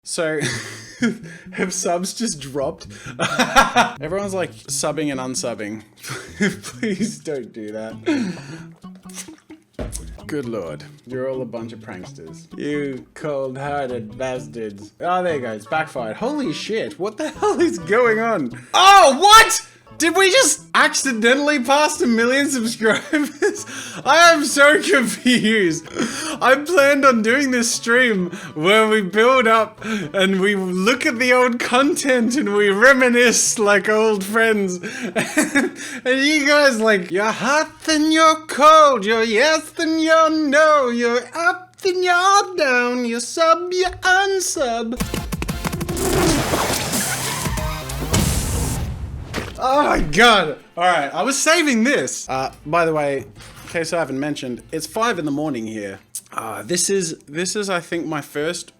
So, have subs just dropped? Everyone's like subbing and unsubbing. Please don't do that. Good lord. You're all a bunch of pranksters. You cold-hearted bastards. Oh, there you go. It's backfired. Holy shit. What the hell is going on? Oh, what? Did we just accidentally pass 1 million subscribers? I am so confused. I planned on doing this stream where we build up and we look at the old content and we reminisce like old friends. And you guys like, you're hot then you're cold, you're yes then you're no, you're up then you're down, you're sub, you're unsub. Oh my god! Alright, I was saving this! By the way, in case I haven't mentioned, it's 5 in the morning here. This is I think my first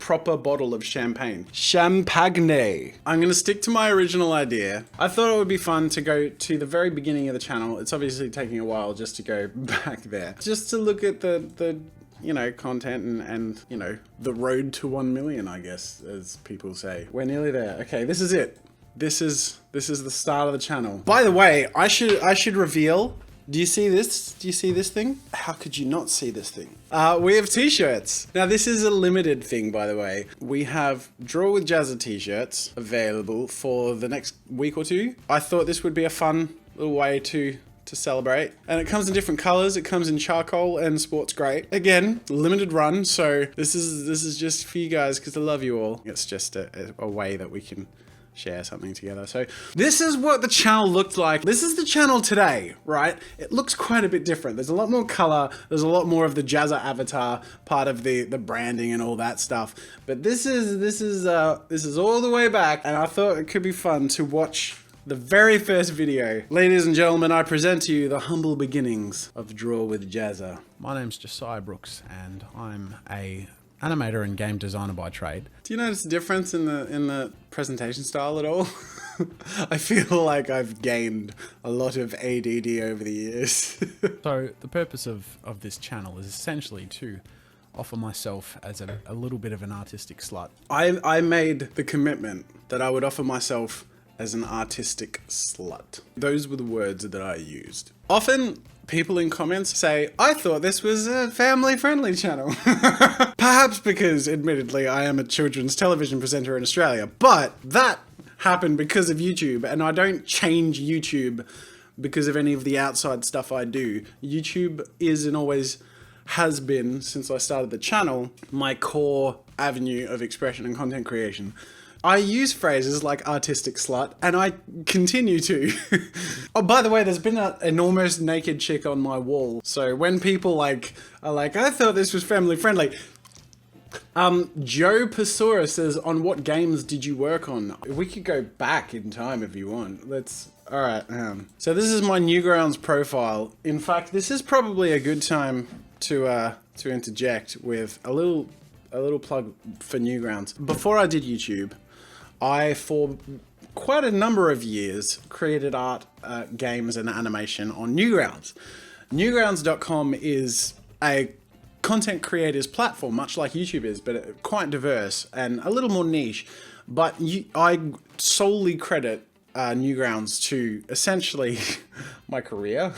proper bottle of champagne. Champagne. I'm gonna stick to my original idea. I thought it would be fun to go to the very beginning of the channel. It's obviously taking a while just to go back there. Just to look at the you know, content and, you know, the road to 1 million, I guess, as people say. We're nearly there. Okay, this is it. This is the start of the channel. By the way, I should reveal. Do you see this? Do you see this thing? How could you not see this thing? We have t-shirts. Now this is a limited thing, by the way. We have Draw with JAZZA t-shirts available for the next week or two. I thought this would be a fun little way to celebrate. And it comes in different colors. It comes in charcoal and sports grey. Again, limited run. So this is just for you guys because I love you all. It's just a way that we can share something together. So this is what the channel looked like. This is the channel today, right? It looks quite a bit different. There's a lot more color. There's a lot more of the JAZZA avatar, part of the branding and all that stuff. But this is all the way back, and I thought it could be fun to watch the very first video. Ladies and gentlemen, I present to you the humble beginnings of Draw with JAZZA. My name's Josiah Brooks, and I'm a animator and game designer by trade. Do you notice a difference in the presentation style at all? I feel like I've gained a lot of ADD over the years. So the purpose of this channel is essentially to offer myself as a little bit of an artistic slut. I made the commitment that I would offer myself as an artistic slut. Those were the words that I used. Often, people in comments say, I thought this was a family-friendly channel. Perhaps because, admittedly, I am a children's television presenter in Australia, but that happened because of YouTube, and I don't change YouTube because of any of the outside stuff I do. YouTube is and always has been, since I started the channel, my core avenue of expression and content creation. I use phrases like artistic slut, and I continue to. Oh, by the way, there's been an almost naked chick on my wall. So when people are like, I thought this was family friendly. Joe Pesora says, on what games did you work on? We could go back in time if you want. Alright. So this is my Newgrounds profile. In fact, this is probably a good time to interject with a little plug for Newgrounds. Before I did YouTube, I, for quite a number of years, created art, games, and animation on Newgrounds. Newgrounds.com is a content creators platform, much like YouTube is, but quite diverse and a little more niche. But I solely credit Newgrounds to essentially my career.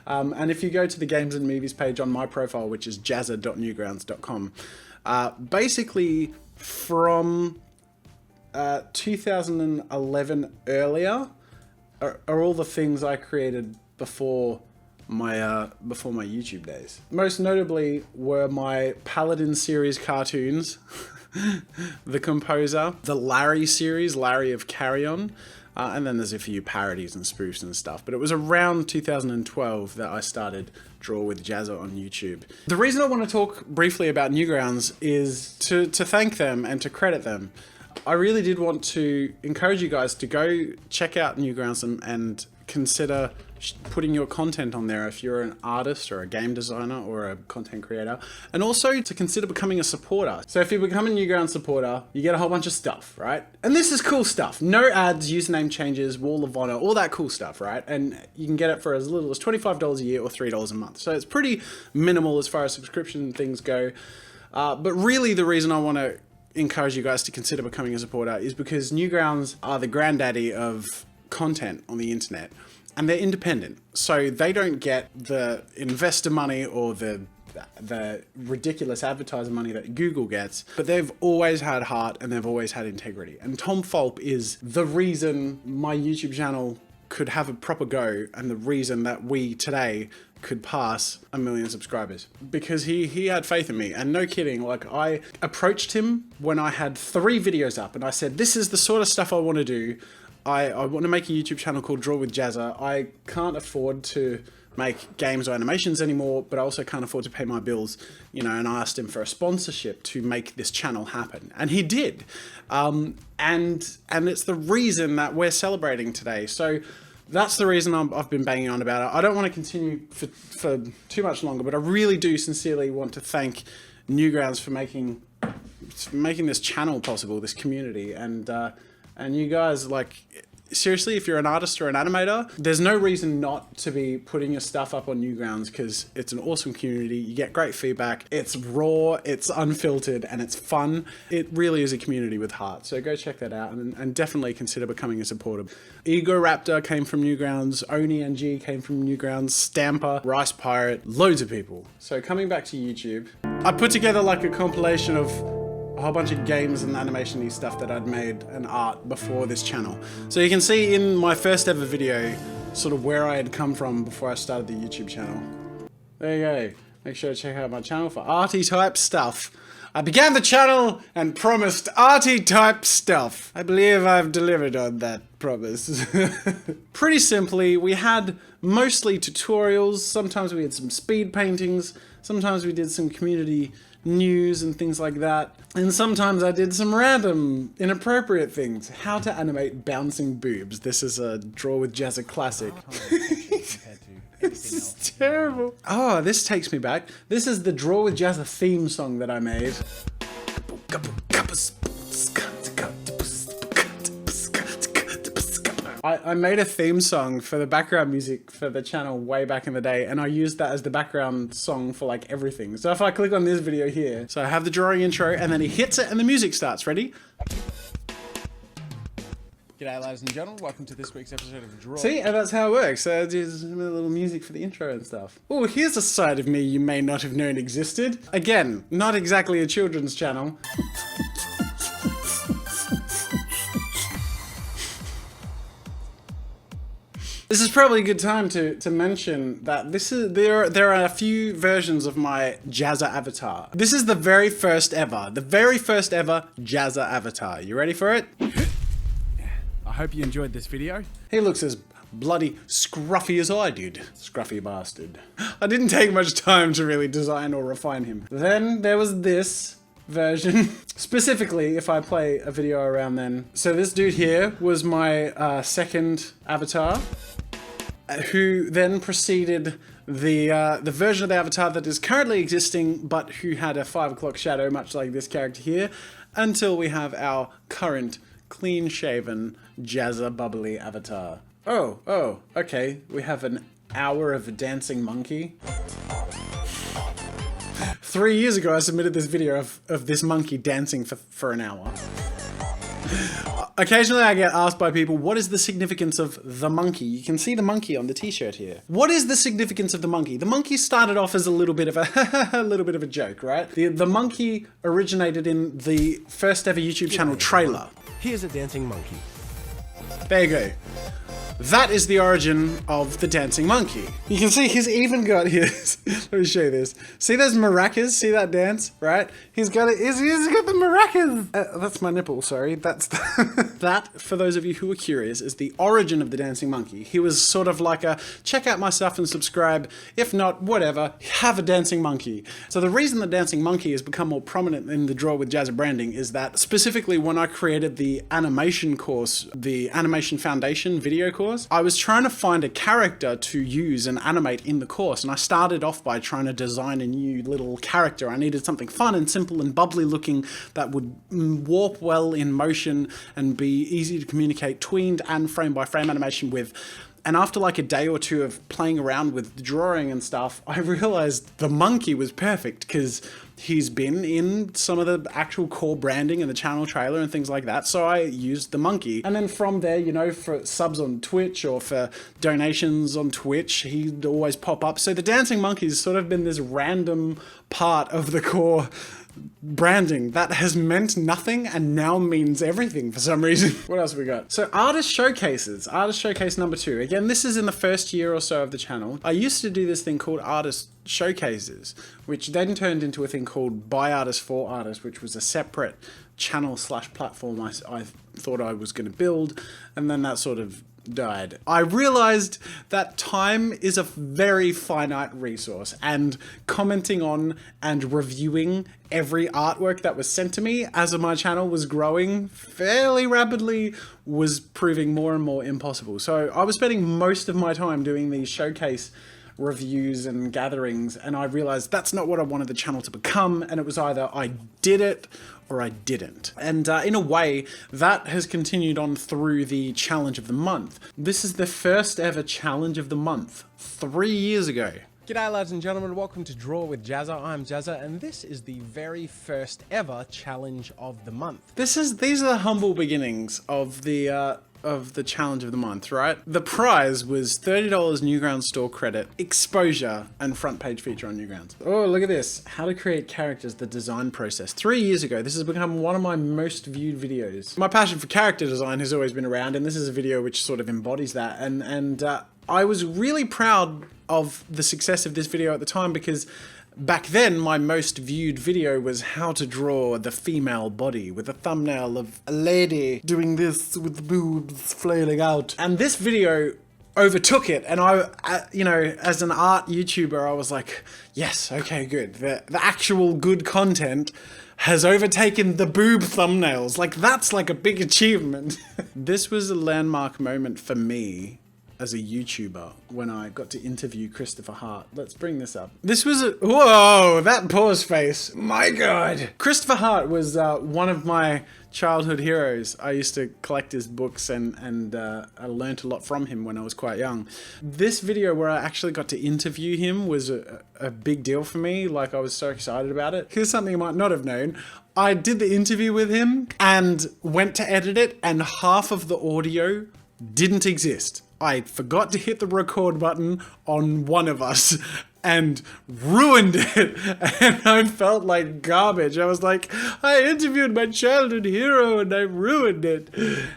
And if you go to the games and movies page on my profile, which is jazza.newgrounds.com, basically from 2011 earlier are all the things I created before my YouTube days. Most notably were my Paladin series cartoons, The Composer, the Larry series, Larry of Carrion, and then there's a few parodies and spoofs and stuff. But it was around 2012 that I started Draw with JAZZA on YouTube. The reason I want to talk briefly about Newgrounds is to thank them and to credit them. I really did want to encourage you guys to go check out Newgrounds and consider putting your content on there if you're an artist or a game designer or a content creator, and also to consider becoming a supporter. So if you become a Newgrounds supporter, you get a whole bunch of stuff, right? And this is cool stuff. No ads, username changes, wall of honor, all that cool stuff, right? And you can get it for as little as $25 a year or $3 a month. So it's pretty minimal as far as subscription things go. But really the reason I want to encourage you guys to consider becoming a supporter is because Newgrounds are the granddaddy of content on the internet, and they're independent, so they don't get the investor money or the ridiculous advertiser money that Google gets, but they've always had heart and they've always had integrity. And Tom Fulp is the reason my YouTube channel could have a proper go, and the reason that we today could pass 1 million subscribers, because he had faith in me. And no kidding, like, I approached him when I had 3 videos up and I said, this is the sort of stuff I want to do. I want to make a YouTube channel called Draw with Jazza. I can't afford to make games or animations anymore, but I also can't afford to pay my bills, you know, and I asked him for a sponsorship to make this channel happen. And he did. And it's the reason that we're celebrating today. So that's the reason I've been banging on about it. I don't want to continue for too much longer, but I really do sincerely want to thank Newgrounds for making this channel possible, this community. And you guys, like, seriously, if you're an artist or an animator, there's no reason not to be putting your stuff up on Newgrounds, because it's an awesome community. You get great feedback. It's raw, it's unfiltered, and it's fun. It really is a community with heart. So go check that out, and definitely consider becoming a supporter. Ego Raptor came from Newgrounds. Oni NG came from Newgrounds. Stamper, Rice Pirate, loads of people. So coming back to YouTube, I put together like a compilation of a whole bunch of games and animation-y stuff that I'd made and art before this channel. So you can see in my first ever video sort of where I had come from before I started the YouTube channel. There you go. Make sure to check out my channel for arty type stuff. I began the channel and promised arty type stuff. I believe I've delivered on that promise. Pretty simply, we had mostly tutorials. Sometimes we had some speed paintings. Sometimes we did some community news and things like that. And sometimes I did some random, inappropriate things. How to animate bouncing boobs. This is a Draw with Jazza classic. This is terrible. Oh, this takes me back. This is the Draw with Jazza theme song that I made. I made a theme song for the background music for the channel way back in the day, and I used that as the background song for like everything. So if I click on this video here, so I have the drawing intro, and then he hits it and the music starts. Ready? G'day ladies and gentlemen, welcome to this week's episode of Draw. See, and that's how it works. So there's a little music for the intro and stuff. Oh, here's a side of me you may not have known existed. Again, not exactly a children's channel. This is probably a good time to mention that there are a few versions of my Jazza avatar. This is the very first ever Jazza avatar. You ready for it? I hope you enjoyed this video. He looks as bloody scruffy as I did. Scruffy bastard. I didn't take much time to really design or refine him. Then there was this version. Specifically, if I play a video around then. So this dude here was my second avatar, who then preceded the version of the avatar that is currently existing, but who had a 5 o'clock shadow, much like this character here, until we have our current clean-shaven, Jazza bubbly avatar. Oh, okay. We have an hour of a dancing monkey. 3 years ago, I submitted this video of this monkey dancing for an hour. Occasionally I get asked by people, what is the significance of the monkey? You can see the monkey on the t-shirt here. What is the significance of the monkey? The monkey started off as a little bit of a joke, right? The monkey originated in the first ever YouTube channel trailer. Here's a dancing monkey. There you go. That is the origin of the dancing monkey. You can see he's even got his, let me show you this. See those maracas? See that dance, right? He's got it, he's got the maracas. That's my nipple, sorry. That's that, for those of you who are curious, is the origin of the dancing monkey. He was sort of like a, check out my stuff and subscribe. If not, whatever, have a dancing monkey. So the reason the dancing monkey has become more prominent in the Draw with Jazza branding is that specifically when I created the animation course, the Animation Foundation video course, I was trying to find a character to use and animate in the course, and I started off by trying to design a new little character. I needed something fun and simple and bubbly looking that would warp well in motion and be easy to communicate tweened and frame by frame animation with. And after like a day or two of playing around with drawing and stuff, I realized the monkey was perfect because he's been in some of the actual core branding and the channel trailer and things like that. So I used the monkey. And then from there, you know, for subs on Twitch or for donations on Twitch, he'd always pop up. So the dancing monkey's sort of been this random part of the core branding that has meant nothing and now means everything for some reason. What else have we got? So artist showcases. Artist showcase number 2. Again, this is in the first year or so of the channel. I used to do this thing called artist showcases, which then turned into a thing called by artists for artists, which was a separate channel / platform I thought I was going to build, and then that sort of died. I realized that time is a very finite resource, and commenting on and reviewing every artwork that was sent to me as my channel was growing fairly rapidly was proving more and more impossible. So I was spending most of my time doing these showcase reviews and gatherings, and I realized that's not what I wanted the channel to become, and it was either I did it or I didn't. And in a way, that has continued on through the challenge of the month. This is the first ever challenge of the month, 3 years ago. G'day lads and gentlemen, welcome to Draw with Jazza. I'm Jazza, and this is the very first ever challenge of the month. These are the humble beginnings of the challenge of the month, right? The prize was $30 Newgrounds store credit, exposure, and front page feature on Newgrounds. Oh, look at this. How to create characters, the design process. 3 years ago, this has become one of my most viewed videos. My passion for character design has always been around, and this is a video which sort of embodies that. And I was really proud of the success of this video at the time because back then, my most viewed video was how to draw the female body with a thumbnail of a lady doing this with the boobs flailing out. And this video overtook it, and I, you know, as an art YouTuber, I was like, yes, okay, good. The actual good content has overtaken the boob thumbnails. Like, that's like a big achievement. This was a landmark moment for me as a YouTuber when I got to interview Christopher Hart. Let's bring this up. This was whoa, that pause face. My God. Christopher Hart was one of my childhood heroes. I used to collect his books and I learned a lot from him when I was quite young. This video where I actually got to interview him was a big deal for me. Like, I was so excited about it. Here's something you might not have known. I did the interview with him and went to edit it, and half of the audio didn't exist. I forgot to hit the record button on one of us and ruined it, and I felt like garbage. I was like, I interviewed my childhood hero and I ruined it.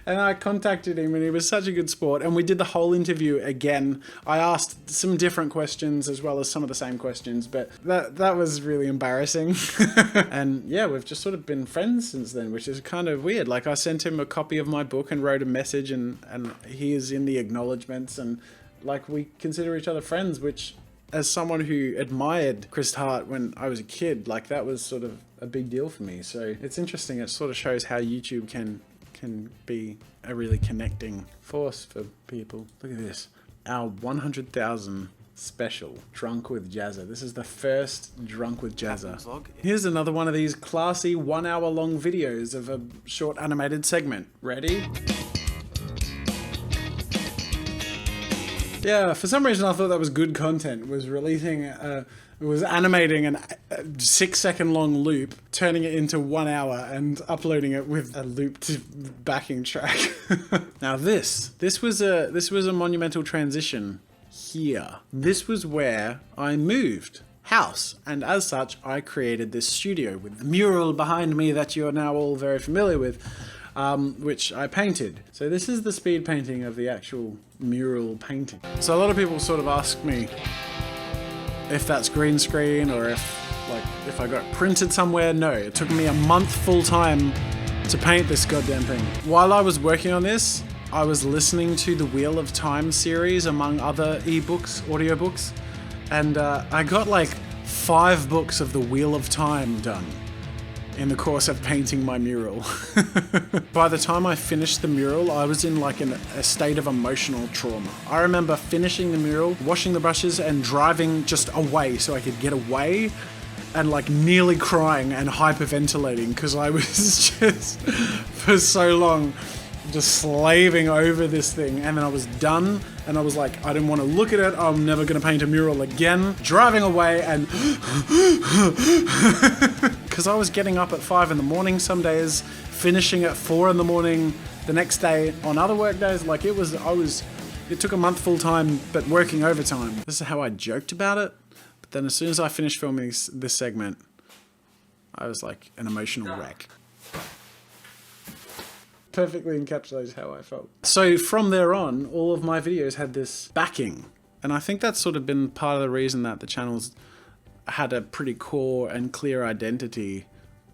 And I contacted him, and he was such a good sport, and we did the whole interview again. I asked some different questions as well as some of the same questions, but that was really embarrassing. And yeah, we've just sort of been friends since then, which is kind of weird. Like, I sent him a copy of my book and wrote a message, and he is in the acknowledgements, and like, we consider each other friends, which, as someone who admired Chris Hart when I was a kid, like, that was sort of a big deal for me. So it's interesting. It sort of shows how YouTube can be a really connecting force for people. Look at this. Our 100,000 special, Drunk with Jazza. This is the first Drunk with Jazza. Here's another one of these classy 1 hour long videos of a short animated segment. Ready? Yeah, for some reason I thought that was good content, was releasing, was animating a 6 second long loop, turning it into 1 hour and uploading it with a looped backing track. Now this was a monumental transition here. This was where I moved house, and as such I created this studio with the mural behind me that you're now all very familiar with. Which I painted. So this is the speed painting of the actual mural painting. So a lot of people sort of ask me if that's green screen or if I got printed somewhere. No, it took me a month full time to paint this goddamn thing. While I was working on this, I was listening to the Wheel of Time series among other ebooks, audiobooks, and I got like 5 books of the Wheel of Time done in the course of painting my mural. By the time I finished the mural, I was in like a state of emotional trauma. I remember finishing the mural, washing the brushes, and driving just away so I could get away, and like nearly crying and hyperventilating because I was just for so long just slaving over this thing, and then I was done, and I was like, I didn't want to look at it. I'm never going to paint a mural again. Driving away and because I was getting up at 5 in the morning some days, finishing at 4 in the morning the next day on other work days. Like it took a month full time, but working overtime. This is how I joked about it. But then as soon as I finished filming this segment, I was like an emotional wreck. Perfectly encapsulates how I felt. So from there on, all of my videos had this backing. And I think that's sort of been part of the reason that the channel's had a pretty core and clear identity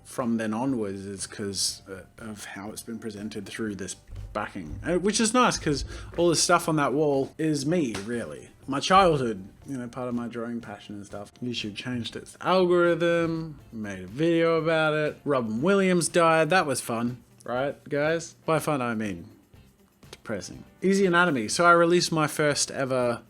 from then onwards, is because of how it's been presented through this backing. Which is nice, because all the stuff on that wall is me, really. My childhood, you know, part of my drawing passion and stuff. YouTube changed its algorithm, made a video about it. Robin Williams died, that was fun. Right, guys? By fun, I mean depressing. Easy Anatomy. So I released my first ever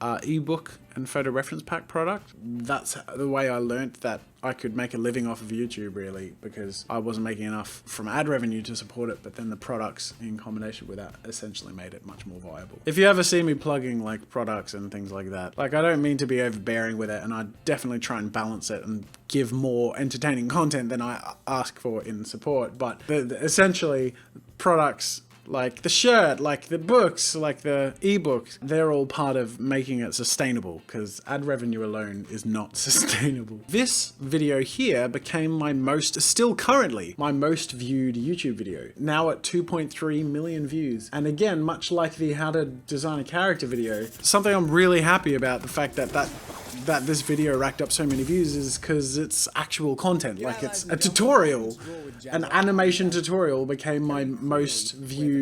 ebook and photo reference pack product. That's the way I learnt that I could make a living off of YouTube, really, because I wasn't making enough from ad revenue to support it, but then the products in combination with that essentially made it much more viable. If you ever see me plugging like products and things like that, like I don't mean to be overbearing with it, and I definitely try and balance it and give more entertaining content than I ask for in support, but essentially products like the shirt, like the books, like the ebooks, they're all part of making it sustainable, because ad revenue alone is not sustainable. This video here became still currently, my most viewed YouTube video, now at 2.3 million views. And again, much like the how to design a character video, something I'm really happy about, the fact that this video racked up so many views, is because it's actual content. Like it's a tutorial. An animation tutorial became my most viewed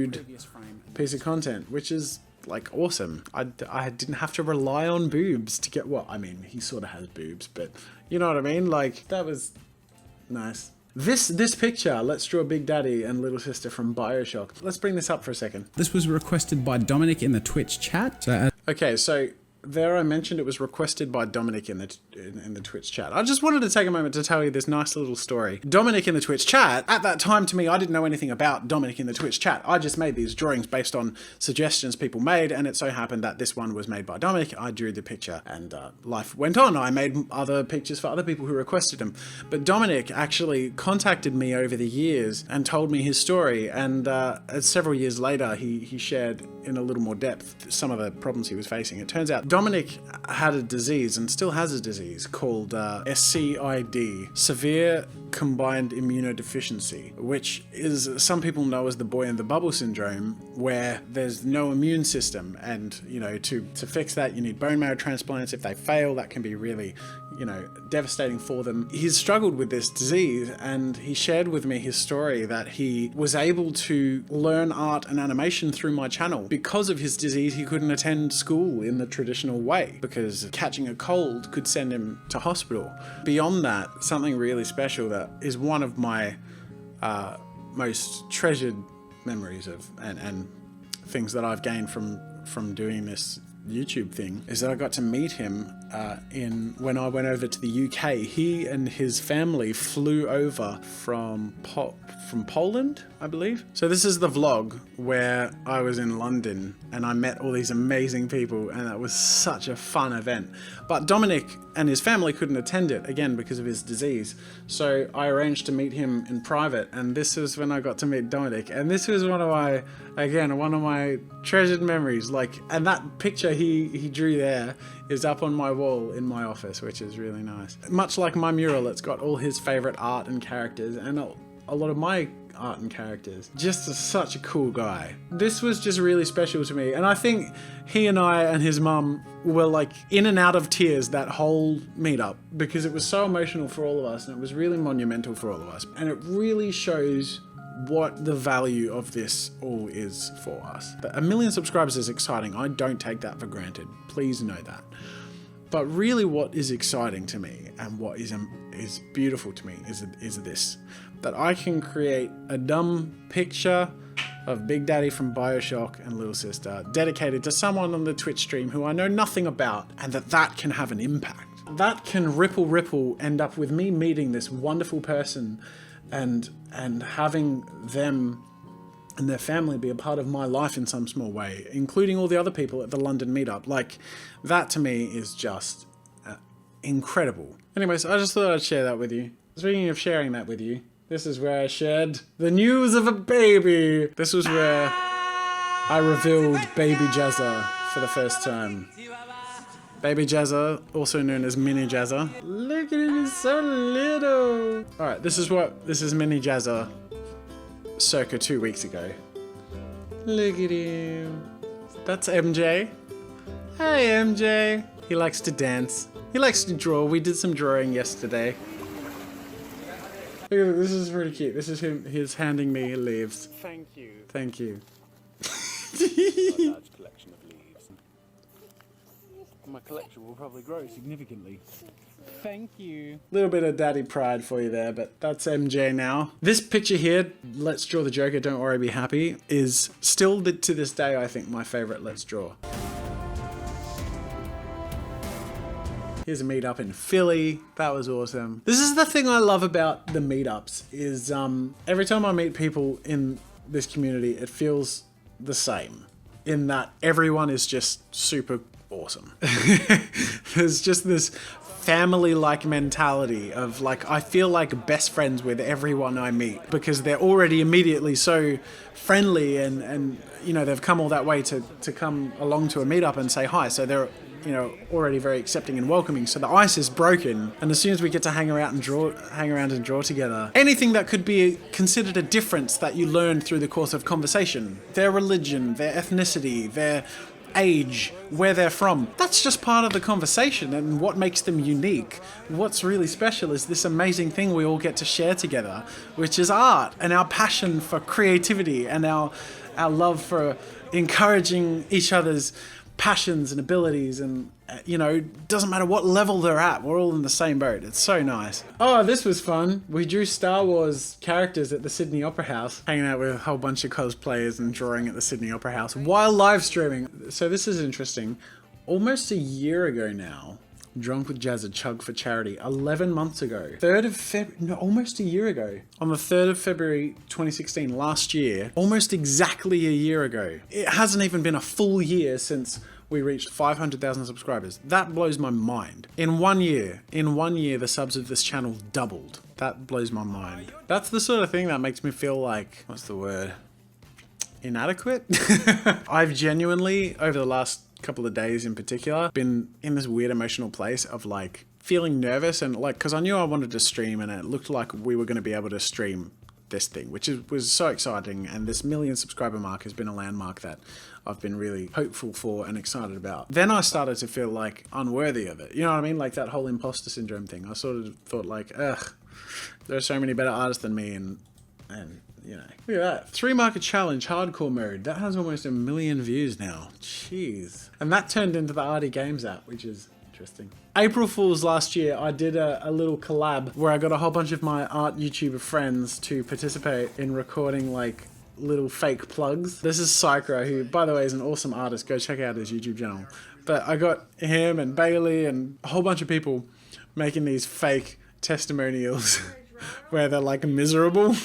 piece of content, which is like awesome. I didn't have to rely on boobs to get, well, I mean, he sort of has boobs, but you know what I mean? Like that was nice. This picture, let's draw Big Daddy and Little Sister from BioShock. Let's bring this up for a second. This was requested by Dominic in the Twitch chat. Okay, so there I mentioned it was requested by Dominic in the Twitch chat. I just wanted to take a moment to tell you this nice little story. Dominic in the Twitch chat, at that time to me, I didn't know anything about Dominic in the Twitch chat. I just made these drawings based on suggestions people made, and it so happened that this one was made by Dominic. I drew the picture, and life went on. I made other pictures for other people who requested them. But Dominic actually contacted me over the years and told me his story, and several years later, he shared in a little more depth some of the problems he was facing. It turns out Dominic had a disease, and still has a disease, called SCID, Severe Combined Immunodeficiency, which is, some people know as the boy in the bubble syndrome, where there's no immune system, and you know, to fix that you need bone marrow transplants. If they fail, that can be really, you know, devastating for them. He's struggled with this disease, and he shared with me his story that he was able to learn art and animation through my channel. Because of his disease, he couldn't attend school in the traditional way, because catching a cold could send him to hospital. Beyond that, something really special that is one of my most treasured memories of, and things that I've gained from doing this YouTube thing, is that I got to meet him when I went over to the UK. He and his family flew over from Poland, I believe. So this is the vlog where I was in London and I met all these amazing people, and that was such a fun event. But Dominic and his family couldn't attend it, again because of his disease. So I arranged to meet him in private, and this is when I got to meet Dominic. And this was one of my treasured memories. Like, and that picture he drew there is up on my wall in my office, which is really nice. Much like my mural, it's got all his favorite art and characters, and a lot of my art and characters. Just such a cool guy. This was just really special to me, and I think he and I and his mum were like in and out of tears that whole meetup, because it was so emotional for all of us, and it was really monumental for all of us, and it really shows what the value of this all is for us. 1 million subscribers is exciting. I don't take that for granted. Please know that. But really what is exciting to me, and what is beautiful to me, is this. That I can create a dumb picture of Big Daddy from BioShock and Little Sister dedicated to someone on the Twitch stream who I know nothing about, and that can have an impact. That can ripple end up with me meeting this wonderful person and having them and their family be a part of my life in some small way, including all the other people at the London Meetup. Like, that to me is just incredible. Anyways, I just thought I'd share that with you. Speaking of sharing that with you, this is where I shared the news of a baby. This was where I revealed baby Jazza for the first time. Baby Jazza, also known as Mini Jazza. Look at him, he's so little. Alright, this is Mini Jazza circa 2 weeks ago. Look at him. That's MJ. Hi MJ. He likes to dance. He likes to draw. We did some drawing yesterday. Look at this, is really cute. This is him, he's handing me leaves. Thank you. Thank you. A large collection of leaves. My collection will probably grow significantly. Thank you. Little bit of daddy pride for you there, but that's MJ now. This picture here, Let's Draw the Joker, Don't Worry Be Happy, is still to this day, I think, my favorite Let's Draw. Here's a meetup in Philly. That was awesome. This is the thing I love about the meetups is every time I meet people in this community, it feels the same in that everyone is just super awesome. There's just this family-like mentality of like, I feel like best friends with everyone I meet because they're already immediately so friendly and you know, they've come all that way to come along to a meetup and say hi. So they're, you know, already very accepting and welcoming. So the ice is broken. And as soon as we get to hang around and draw together, anything that could be considered a difference that you learn through the course of conversation, their religion, their ethnicity, their age, where they're from, that's just part of the conversation and what makes them unique. What's really special is this amazing thing we all get to share together, which is art and our passion for creativity and our love for encouraging each other's passions and abilities, and you know, doesn't matter what level they're at, we're all in the same boat. It's so nice. Oh, this was fun. We drew Star Wars characters at the Sydney Opera House, hanging out with a whole bunch of cosplayers and drawing at the Sydney Opera House while live streaming. So this is interesting. Almost a year ago now, Drunk with Jazza Chug for Charity, 11 months ago. Almost a year ago. On the 3rd of February 2016, last year, almost exactly a year ago. It hasn't even been a full year since we reached 500,000 subscribers. That blows my mind. In one year, the subs of this channel doubled. That blows my mind. That's the sort of thing that makes me feel like, what's the word? Inadequate? I've genuinely, over the last couple of days in particular, been in this weird emotional place of like feeling nervous and like, because I knew I wanted to stream and it looked like we were going to be able to stream this thing, which was so exciting, and this 1 million subscriber mark has been a landmark that I've been really hopeful for and excited about. Then I started to feel like unworthy of it. You know what I mean? Like that whole imposter syndrome thing. I sort of thought like, ugh, there are so many better artists than me, and you know, look at that. 3 market challenge, hardcore mode. That has almost 1 million views now. Jeez. And that turned into the Arty Games app, which is interesting. April Fool's last year, I did a little collab where I got a whole bunch of my art YouTuber friends to participate in recording like little fake plugs. This is Psychro, who by the way is an awesome artist. Go check out his YouTube channel. But I got him and Bailey and a whole bunch of people making these fake testimonials where they're like miserable.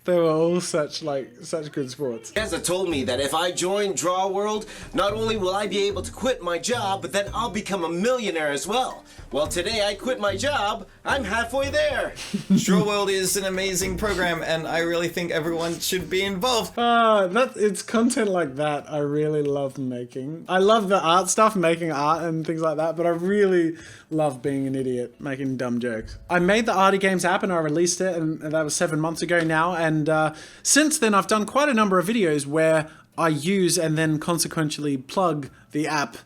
They were all such good sports. Jazza told me that if I join Draw World, not only will I be able to quit my job, but then I'll become a millionaire as well. Well, today I quit my job. I'm halfway there. Draw World is an amazing program, and I really think everyone should be involved. It's content like that I really love making. I love the art stuff, making art and things like that, but I really love being an idiot, making dumb jokes. I made the Arty Games app and I released it, and that was 7 months ago now, and since then I've done quite a number of videos where I use and then consequentially plug the app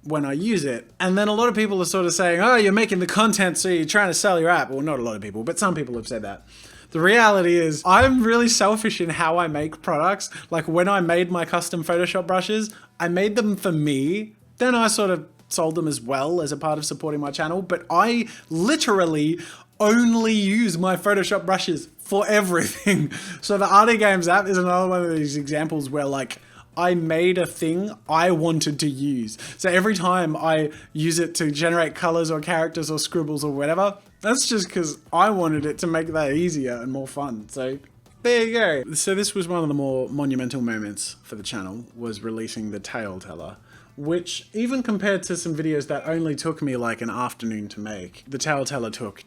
when I use it. And then a lot of people are sort of saying, oh, you're making the content so you're trying to sell your app. Well, not a lot of people, but some people have said that. The reality is I'm really selfish in how I make products. Like when I made my custom Photoshop brushes, I made them for me. Then I sort of sold them as well as a part of supporting my channel. But I literally only use my Photoshop brushes for everything. So the Arty Games app is another one of these examples where like I made a thing I wanted to use. So every time I use it to generate colors or characters or scribbles or whatever, that's just because I wanted it to make that easier and more fun. So There you go. So this was one of the more monumental moments for the channel, was releasing the Tale Teller, which even compared to some videos that only took me like an afternoon to make, the Tale Teller took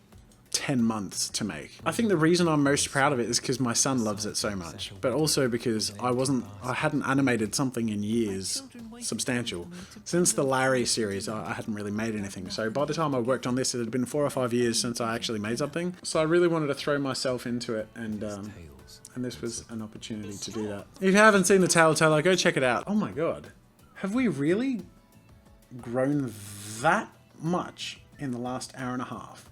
10 months to make. I think the reason I'm most proud of it is because my son loves it so much, but also because I hadn't animated something in years substantial. Since the Larry series, I hadn't really made anything. So by the time I worked on this, it had been 4 or 5 years since I actually made something. So I really wanted to throw myself into it, and this was an opportunity to do that. If you haven't seen the Tale Teller, go check it out. Oh my god. Have we really grown that much in the last hour and a half?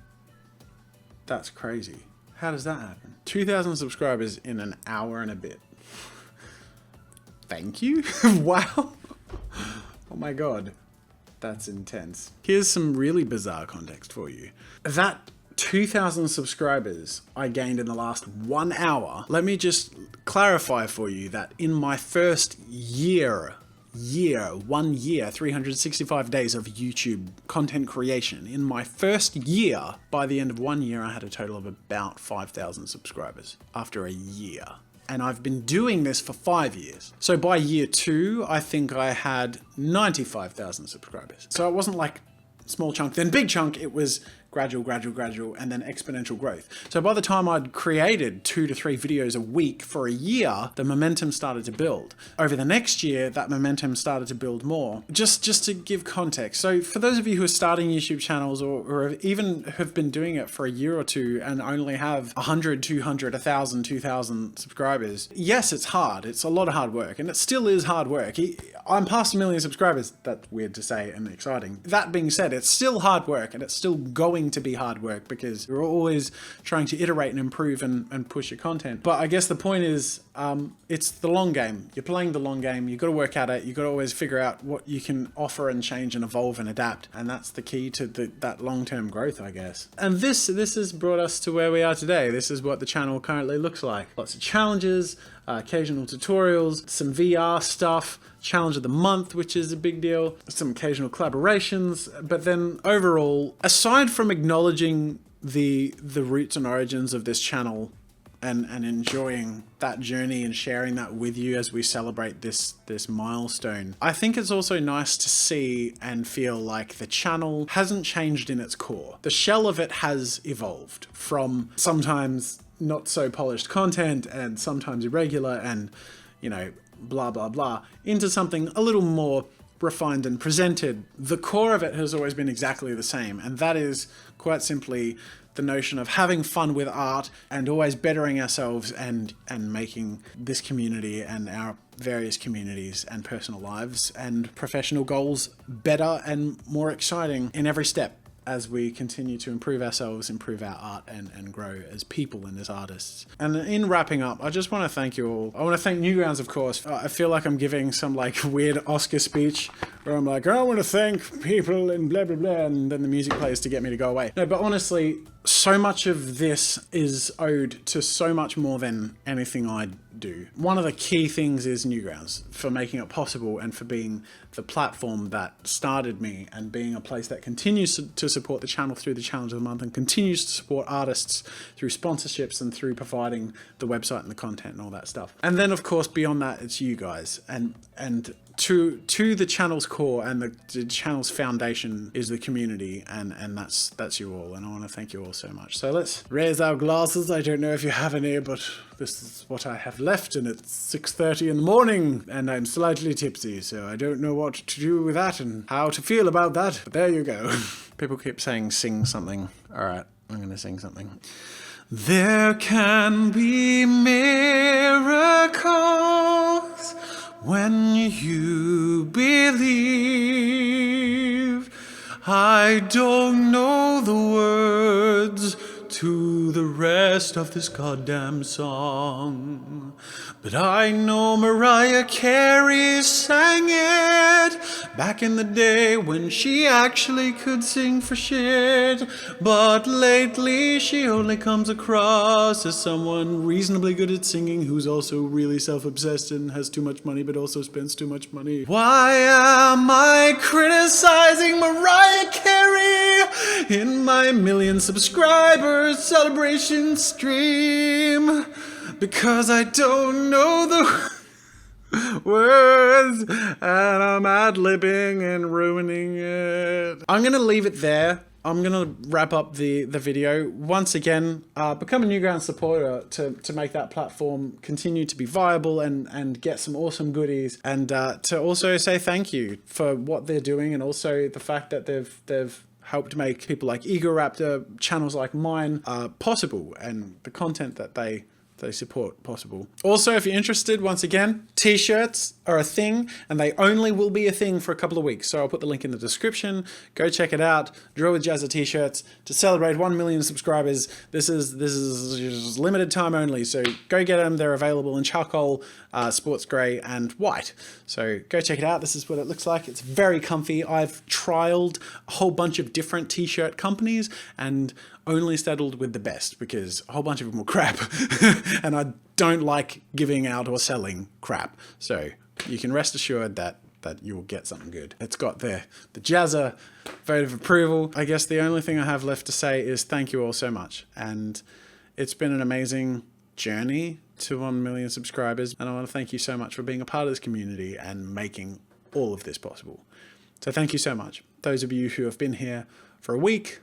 That's crazy. How does that happen? 2,000 subscribers in an hour and a bit. Thank you? Wow. Oh my god. That's intense. Here's some really bizarre context for you. That 2,000 subscribers I gained in the last 1 hour. Let me just clarify for you that in my first 1 year, 365 days of YouTube content creation. In my first year, by the end of 1 year, I had a total of about 5,000 subscribers after a year. And I've been doing this for 5 years. So by year 2, I think I had 95,000 subscribers. So it wasn't like small chunk, then big chunk. It was gradual, and then exponential growth. So by the time I'd created 2 to 3 videos a week for a year, the momentum started to build. Over the next year, that momentum started to build more. Just to give context. So for those of you who are starting YouTube channels or even have been doing it for a year or two and only have 100, 200, 1,000, 2,000 subscribers, yes, it's hard. It's a lot of hard work, and it still is hard work. I'm past 1 million subscribers. That's weird to say and exciting. That being said, it's still hard work, and it's still going to be hard work because you're always trying to iterate and improve and push your content. But I guess the point is, it's the long game. You're playing the long game. You've got to work at it. You've got to always figure out what you can offer and change and evolve and adapt. And that's the key to that long-term growth, I guess. And this has brought us to where we are today. This is what the channel currently looks like. Lots of challenges, occasional tutorials, some VR stuff, challenge of the month, which is a big deal, some occasional collaborations, but then overall, aside from acknowledging the roots and origins of this channel and enjoying that journey and sharing that with you as we celebrate this milestone, I think it's also nice to see and feel like the channel hasn't changed in its core. The shell of it has evolved from sometimes not so polished content and sometimes irregular and, you know, blah, blah, blah, into something a little more refined and presented. The core of it has always been exactly the same, and that is quite simply the notion of having fun with art and always bettering ourselves and making this community and our various communities and personal lives and professional goals better and more exciting in every step as we continue to improve ourselves, improve our art, and grow as people and as artists. And in wrapping up, I just want to thank you all. I want to thank Newgrounds, of course. I feel like I'm giving some like weird Oscar speech where I'm like, I want to thank people and blah, blah, blah, and then the music plays to get me to go away. No, but honestly, so much of this is owed to so much more than anything I do. One of the key things is Newgrounds, for making it possible and for being the platform that started me and being a place that continues to support the channel through the Challenge of the Month and continues to support artists through sponsorships and through providing the website and the content and all that stuff. And then of course beyond that, it's you guys, and to the channel's core and the channel's foundation is the community, and that's you all, and I want to thank you all so much. So let's raise our glasses. I don't know if you have any, but this is what I have left, and it's 6:30 in the morning and I'm slightly tipsy, so I don't know what to do with that and how to feel about that, but there you go. People keep saying sing something. All right, I'm gonna sing something. There can be miracles when you believe. I don't know the words to the rest of this goddamn song, but I know Mariah Carey sang it back in the day when she actually could sing for shit. But lately she only comes across as someone reasonably good at singing who's also really self-obsessed and has too much money but also spends too much money. Why am I criticizing Mariah Carey in my 1 million subscribers celebration stream? because I don't know the words and I'm ad-libbing and ruining it. I'm gonna leave it there. I'm gonna wrap up the video. Once again, become a Newgrounds supporter to make that platform continue to be viable and get some awesome goodies, and to also say thank you for what they're doing, and also the fact that they've helped make people like Egoraptor, channels like mine, possible, and the content that they support possible. Also, if you're interested, once again, t-shirts are a thing, and they only will be a thing for a couple of weeks. So I'll put the link in the description. Go check it out. Draw with Jazza t-shirts to celebrate 1 million subscribers. This is limited time only. So go get them. They're available in charcoal, sports grey, and white. So go check it out. This is what it looks like. It's very comfy. I've trialed a whole bunch of different t-shirt companies and only settled with the best, because a whole bunch of them were crap and I don't like giving out or selling crap. So you can rest assured that you'll get something good. It's got the Jazza vote of approval. I guess the only thing I have left to say is thank you all so much. And it's been an amazing journey to 1 million subscribers. And I want to thank you so much for being a part of this community and making all of this possible. So thank you so much. Those of you who have been here for a week,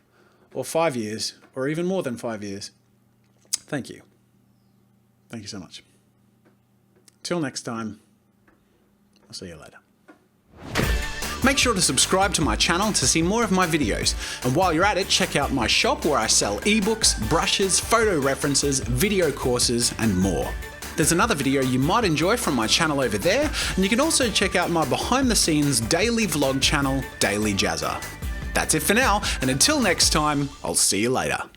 or 5 years, or even more than 5 years, thank you. Thank you so much. Till next time, I'll see you later. Make sure to subscribe to my channel to see more of my videos. And while you're at it, check out my shop where I sell ebooks, brushes, photo references, video courses, and more. There's another video you might enjoy from my channel over there, and you can also check out my behind the scenes daily vlog channel, Daily Jazza. That's it for now, and until next time, I'll see you later.